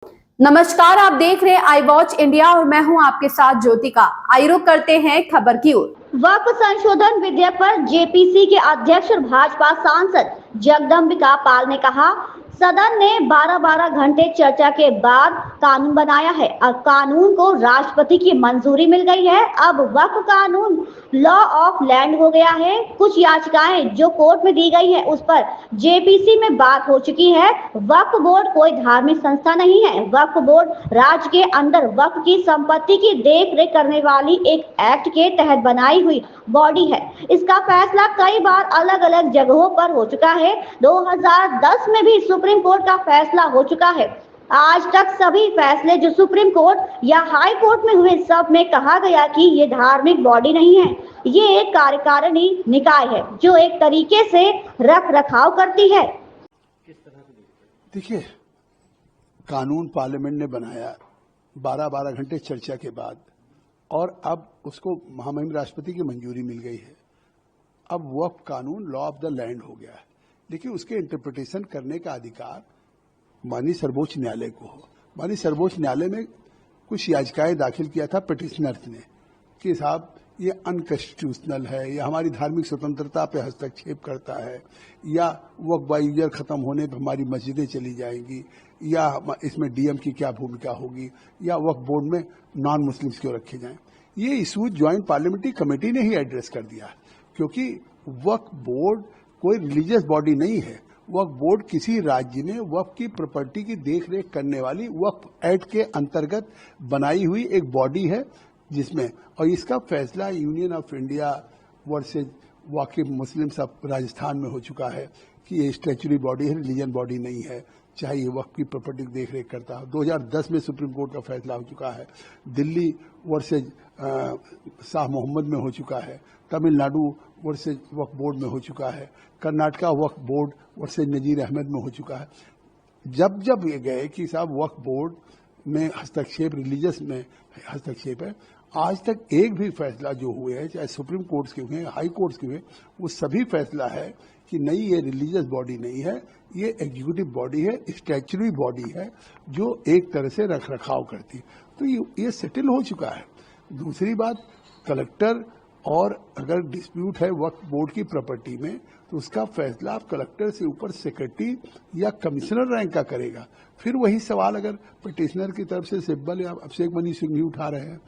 नमस्कार, आप देख रहे हैं आई वॉच इंडिया और मैं हूं आपके साथ ज्योतिका। आइए रुक करते हैं खबर की ओर। वक्फ संशोधन विधेयक पर जेपीसी के अध्यक्ष और भाजपा सांसद जगदम्बिका पाल ने कहा, सदन ने 12-12 घंटे चर्चा के बाद कानून बनाया है। अब कानून को राष्ट्रपति की मंजूरी मिल गई है। अब वक्फ कानून लॉ ऑफ लैंड हो गया है। कुछ याचिकाएं जो कोर्ट में दी गई है उस पर जेपीसी में बात हो चुकी है। वक्फ बोर्ड कोई धार्मिक संस्था नहीं है। वक्फ बोर्ड राज्य के अंदर वक्फ की संपत्ति की देख रेख करने वाली एक एक्ट के तहत बनाई हुई बॉडी है। इसका फैसला कई बार अलग अलग जगहों पर हो चुका है। 2010 में भी सुप्रीम कोर्ट का फैसला हो चुका है। आज तक सभी फैसले जो सुप्रीम कोर्ट या हाई कोर्ट में हुए, सब में कहा गया कि ये धार्मिक बॉडी नहीं है, ये एक कार्यकारिणी निकाय है जो एक तरीके से रख रखाव करती है। देखिए, कानून पार्लियामेंट ने बनाया 12-12 घंटे चर्चा के बाद, और अब उसको महामहिम राष्ट्रपति की मंजूरी मिल गई है। अब वक्फ कानून लॉ ऑफ द लैंड हो गया है, लेकिन उसके इंटरप्रिटेशन करने का अधिकार माननीय सर्वोच्च न्यायालय को हो। माननीय सर्वोच्च न्यायालय में कुछ याचिकाएं दाखिल किया था पिटिशनर्स ने कि साहब ये अनकॉन्स्टिट्यूशनल है, या हमारी धार्मिक स्वतंत्रता पे हस्तक्षेप करता है, या वक्फ बाय यूजर खत्म होने पर हमारी मस्जिदें चली जाएंगी, या इसमें डीएम की क्या भूमिका होगी, या वक्फ बोर्ड में नॉन मुस्लिम्स क्यों रखे जाएं। ये इशू ज्वाइंट पार्लियामेंट्री कमेटी ने ही एड्रेस कर दिया, क्योंकि वक्फ बोर्ड कोई रिलीजियस बॉडी नहीं है। वक्फ बोर्ड किसी राज्य में वक्फ की प्रॉपर्टी की देखरेख करने वाली वक्फ एक्ट के अंतर्गत बनाई हुई एक बॉडी है, जिसमें और इसका फैसला यूनियन ऑफ इंडिया वर्सेज वाकिफ मुस्लिम्स ऑफ राजस्थान में हो चुका है कि ये स्टैच्यूटरी बॉडी है, रिलीजन बॉडी नहीं है, चाहे ये वक्फ की प्रॉपर्टी की देखरेख करता हो। 2010 में सुप्रीम कोर्ट का फैसला हो चुका है। दिल्ली वर्सेज शाह मोहम्मद में हो चुका है। तमिलनाडु वर्सेज वक्फ बोर्ड में हो चुका है। कर्नाटका वक्फ बोर्ड वर्सेज नजीर अहमद में हो चुका है। जब जब ये गए कि साहब वक्फ बोर्ड में हस्तक्षेप, रिलीजियस में हस्तक्षेप है, आज तक एक भी फैसला जो हुए हैं, चाहे सुप्रीम कोर्ट के हुए, हाई कोर्ट के हुए, वो सभी फैसला है कि नहीं, ये रिलीजियस बॉडी नहीं है, ये एग्जीक्यूटिव बॉडी है, स्टैच्यूटरी बॉडी है जो एक तरह से रख रखाव करती है। तो ये सेटल हो चुका है। दूसरी बात, कलेक्टर और अगर डिस्प्यूट है वक्फ बोर्ड की प्रॉपर्टी में, तो उसका फैसला आप कलेक्टर से ऊपर सेक्रेटरी या कमिश्नर रैंक का करेगा। फिर वही सवाल अगर पिटिशनर की तरफ से सिब्बल या अभिषेक मनी सिंह भी उठा रहे हैं,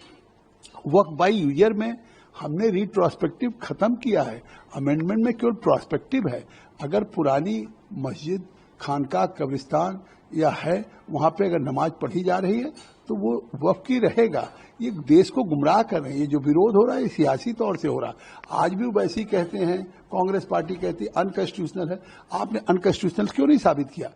वक्फ बाय यूजर में हमने रिट्रोस्पेक्टिव खत्म किया है। अमेंडमेंट में केवल प्रोस्पेक्टिव है। अगर पुरानी मस्जिद, खानका, कब्रिस्तान या है, वहां पे अगर नमाज पढ़ी जा रही है तो वो वक्फ की रहेगा। ये देश को गुमराह कर रहे हैं। ये जो विरोध हो रहा है सियासी तौर से हो रहा है। आज भी वैसे ही कहते हैं, कांग्रेस पार्टी कहती है अनकॉन्स्टिट्यूशनल है। आपने अनकॉन्स्टिट्यूशनल क्यों नहीं साबित किया?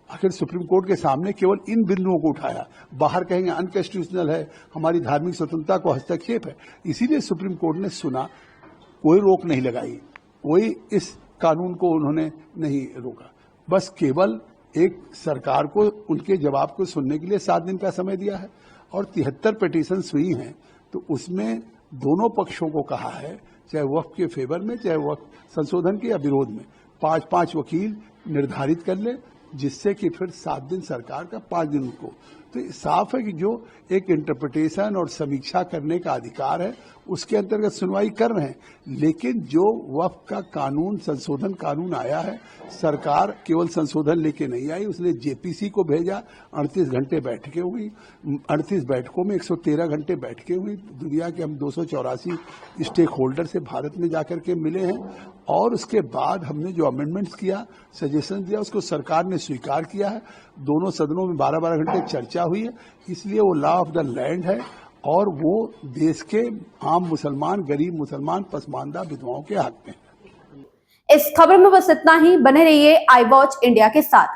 आखिर सुप्रीम कोर्ट के सामने केवल इन बिंदुओं को उठाया, बाहर कहेंगे अनकॉन्स्टिट्यूशनल है, हमारी धार्मिक स्वतंत्रता को हस्तक्षेप है। इसीलिए सुप्रीम कोर्ट ने सुना, कोई रोक नहीं लगाई, कोई इस कानून को उन्होंने नहीं रोका। बस केवल एक सरकार को उनके जवाब को सुनने के लिए 7 दिन का समय दिया है, और 73 पिटीशंस हुई हैं। तो उसमें दोनों पक्षों को कहा है, चाहे वक्फ के फेवर में, चाहे वक्फ संशोधन के या विरोध में, 5-5 वकील निर्धारित कर ले, जिससे कि फिर 7 दिन सरकार का, 5 दिन को। तो साफ है कि जो एक इंटरप्रिटेशन और समीक्षा करने का अधिकार है, उसके अंतर्गत सुनवाई कर रहे हैं। लेकिन जो वक्फ का कानून, संशोधन कानून आया है, सरकार केवल संशोधन लेके नहीं आई, उसने जेपीसी को भेजा। 38 घंटे बैठकें हुई। 38 बैठकों में 113 घंटे बैठकें हुई। दुनिया के हम 284 स्टेक होल्डर से भारत में जाकर के मिले हैं, और उसके बाद हमने जो अमेंडमेंट्स किया, सजेशन दिया, उसको सरकार ने स्वीकार किया है। दोनों सदनों में 12-12 घंटे चर्चा हुई है। इसलिए वो लॉ ऑफ द लैंड है, और वो देश के आम मुसलमान, गरीब मुसलमान, पसमानदा विधवाओं के हक में है। इस खबर में बस इतना ही। बने रहिए आई वॉच इंडिया के साथ।